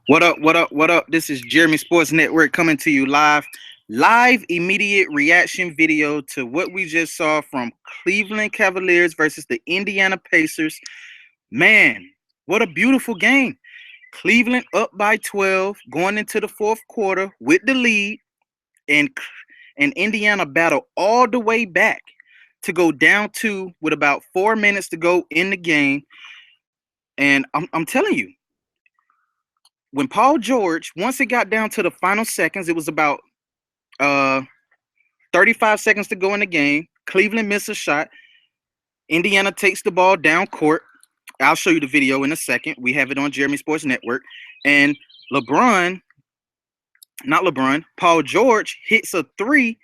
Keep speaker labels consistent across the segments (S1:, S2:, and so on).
S1: What up? What up? What up? This is Jeremy Sports Network coming to you live immediate reaction video to what we just saw from Cleveland Cavaliers versus the Indiana Pacers. Man, what a beautiful game. Cleveland up by 12 going into the fourth quarter with the lead, and Indiana battled all the way back to go down two with about 4 minutes to go in the game. And I'm telling you, when Paul George, once it got down to the final seconds, it was about uh 35 seconds to go in the game. Cleveland missed a shot. Indiana takes the ball down court. I'll show you the video in a second. We have it on Jeremy Sports Network. And Paul George hits a three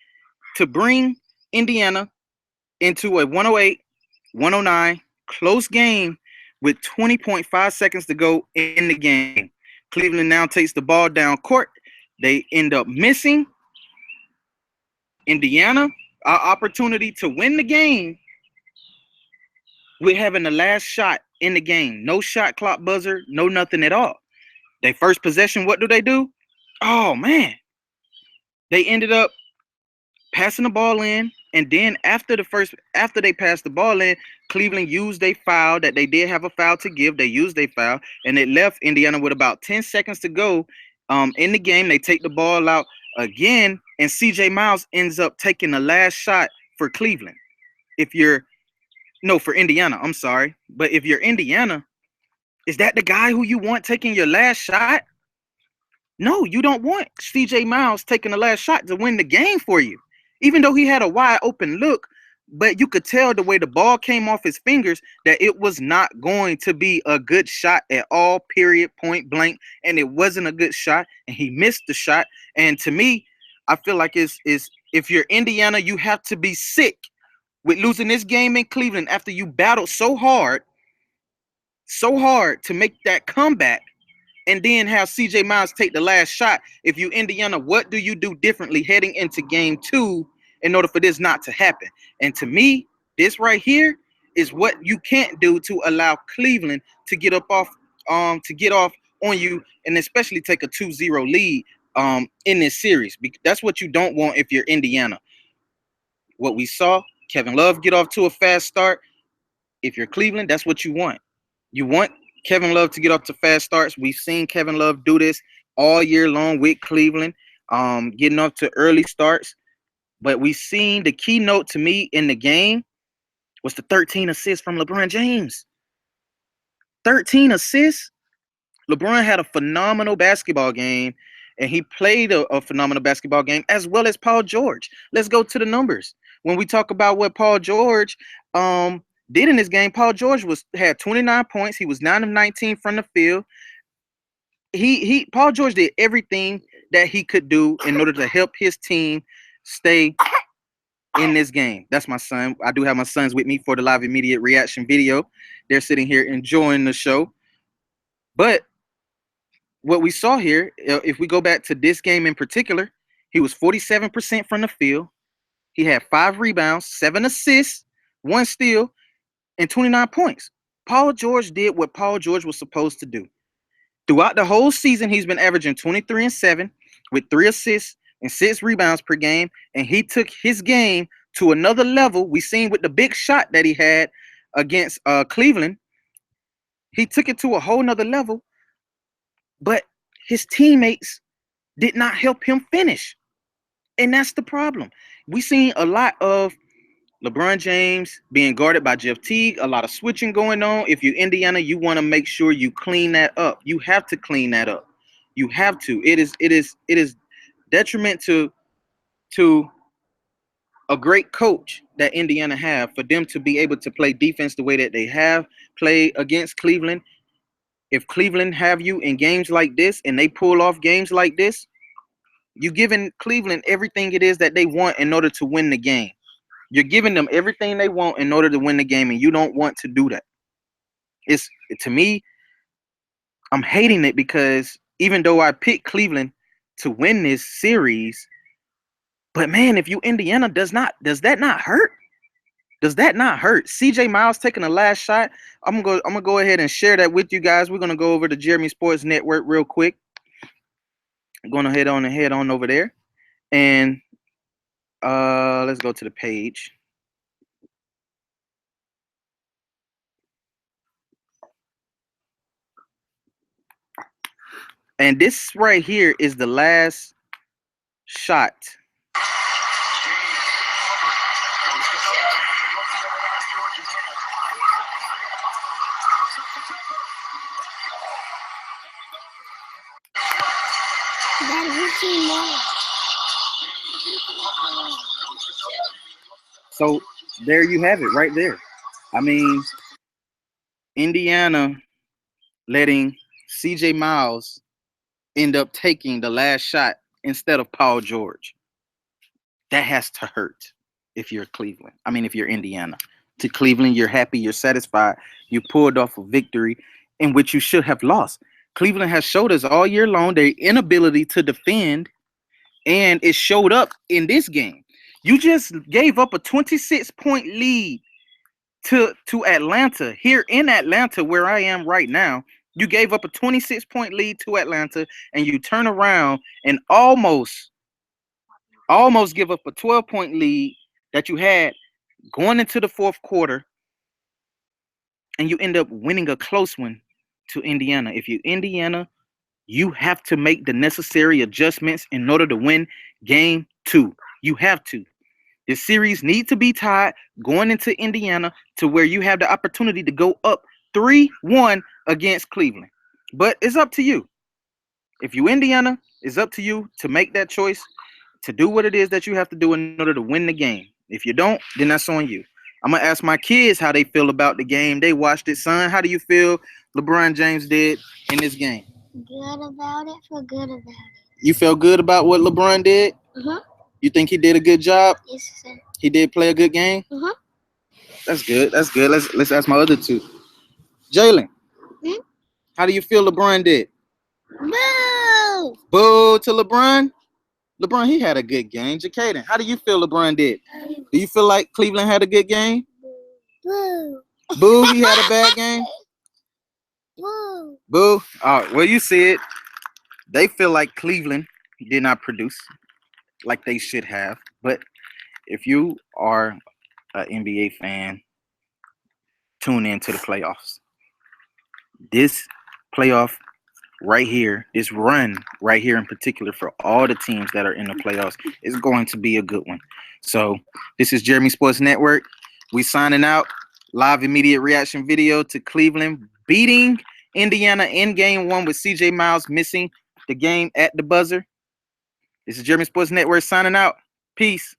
S1: to bring Indiana into a 108-109 close game with 20.5 seconds to go in the game. Cleveland now takes the ball down court. They end up missing. Indiana, our opportunity to win the game with having the last shot in the game. No shot clock buzzer, no nothing at all. They first possession, what do? Oh, man. They ended up passing the ball in, and then after they passed the ball in, Cleveland used a foul that they did have a foul to give. They used a foul, and it left Indiana with about 10 seconds to go in the game. They take the ball out again, and CJ Miles ends up taking the last shot for Cleveland. For Indiana, I'm sorry. But if you're Indiana, is that the guy who you want taking your last shot? No, you don't want CJ Miles taking the last shot to win the game for you. Even though he had a wide open look, but you could tell the way the ball came off his fingers that it was not going to be a good shot at all, period, point blank. And it wasn't a good shot, and he missed the shot. And to me, I feel like it's if you're Indiana, you have to be sick with losing this game in Cleveland after you battled so hard to make that comeback, and then have CJ Miles take the last shot. If you Indiana, what do you do differently heading into game two in order for this not to happen? And to me, this right here is what you can't do to allow Cleveland to get off on you, and especially take a 2-0 lead in this series. That's what you don't want if you're Indiana. What we saw, Kevin Love get off to a fast start. If you're Cleveland, that's what you want. You want Kevin Love to get off to fast starts. We've seen Kevin Love do this all year long with Cleveland, getting off to early starts. But we've seen the keynote to me in the game was the 13 assists from LeBron James. 13 assists. LeBron had a phenomenal basketball game, and he played a phenomenal basketball game as well as Paul George. Let's go to the numbers. When we talk about what Paul George did in this game, Paul George had 29 points. He was 9 of 19 from the field. Paul George did everything that he could do in order to help his team stay in this game. That's my son. I do have my sons with me for the live immediate reaction video. They're sitting here enjoying the show. But what we saw here, if we go back to this game in particular, he was 47% from the field. He had 5 rebounds, 7 assists, 1 steal, and 29 points. Paul George did what Paul George was supposed to do. Throughout the whole season, he's been averaging 23 and 7 with 3 assists and 6 rebounds per game, and he took his game to another level. We seen with the big shot that he had against Cleveland. He took it to a whole nother level, but his teammates did not help him finish. And that's the problem. We seen a lot of LeBron James being guarded by Jeff Teague, a lot of switching going on. If you're Indiana, you want to make sure you clean that up. You have to clean that up. You have to. It is detriment to a great coach that Indiana have for them to be able to play defense the way that they have played against Cleveland. If Cleveland have you in games like this and they pull off games like this, you're giving Cleveland everything it is that they want in order to win the game. You're giving them everything they want in order to win the game, and you don't want to do that. To me, I'm hating it because even though I picked Cleveland to win this series, but man, if you Indiana, does that not hurt? Does that not hurt? CJ Miles taking the last shot. I'm gonna go ahead and share that with you guys. We're gonna go over to Jeremy Sports Network real quick. I'm gonna head on over there, and let's go to the page. And this right here is the last shot. So there you have it right there. I mean, Indiana letting CJ Miles end up taking the last shot instead of Paul George. That has to hurt if you're Cleveland. I mean, if you're Indiana. To Cleveland, you're happy, you're satisfied. You pulled off a victory in which you should have lost. Cleveland has showed us all year long their inability to defend, and it showed up in this game. You just gave up a 26-point lead to Atlanta. Here in Atlanta, where I am right now, you gave up a 26-point lead to Atlanta, and you turn around and almost give up a 12-point lead that you had going into the fourth quarter, and you end up winning a close one to Indiana. If you're Indiana, you have to make the necessary adjustments in order to win game 2. You have to. The series needs to be tied going into Indiana to where you have the opportunity to go up 3-1 against Cleveland. But it's up to you. If you Indiana, it's up to you to make that choice, to do what it is that you have to do in order to win the game. If you don't, then that's on you. I'm going to ask my kids how they feel about the game. They watched it. Son, how do you feel LeBron James did in this game?
S2: Good about it. Feel good about it.
S1: You feel good about what LeBron did?
S2: Uh-huh.
S1: You think he did a good job?
S2: Yes, sir.
S1: He did play a good game?
S2: Uh-huh.
S1: That's good. That's good. Let's ask my other two. Jalen, how do you feel LeBron did?
S2: Boo!
S1: Boo to LeBron? LeBron, he had a good game. Jakaden, how do you feel LeBron did? Do you feel like Cleveland had a good game?
S2: Boo!
S1: Boo, he had a bad game?
S2: Boo!
S1: Boo. All right, well, you see it. They feel like Cleveland did not produce like they should have. But if you are an NBA fan, tune in to the playoffs. This playoff right here, this run right here in particular for all the teams that are in the playoffs is going to be a good one. So this is Jeremy Sports Network. We signing out. Live immediate reaction video to Cleveland beating Indiana in game 1 with CJ Miles missing the game at the buzzer. This is Jeremy Sports Network signing out. Peace.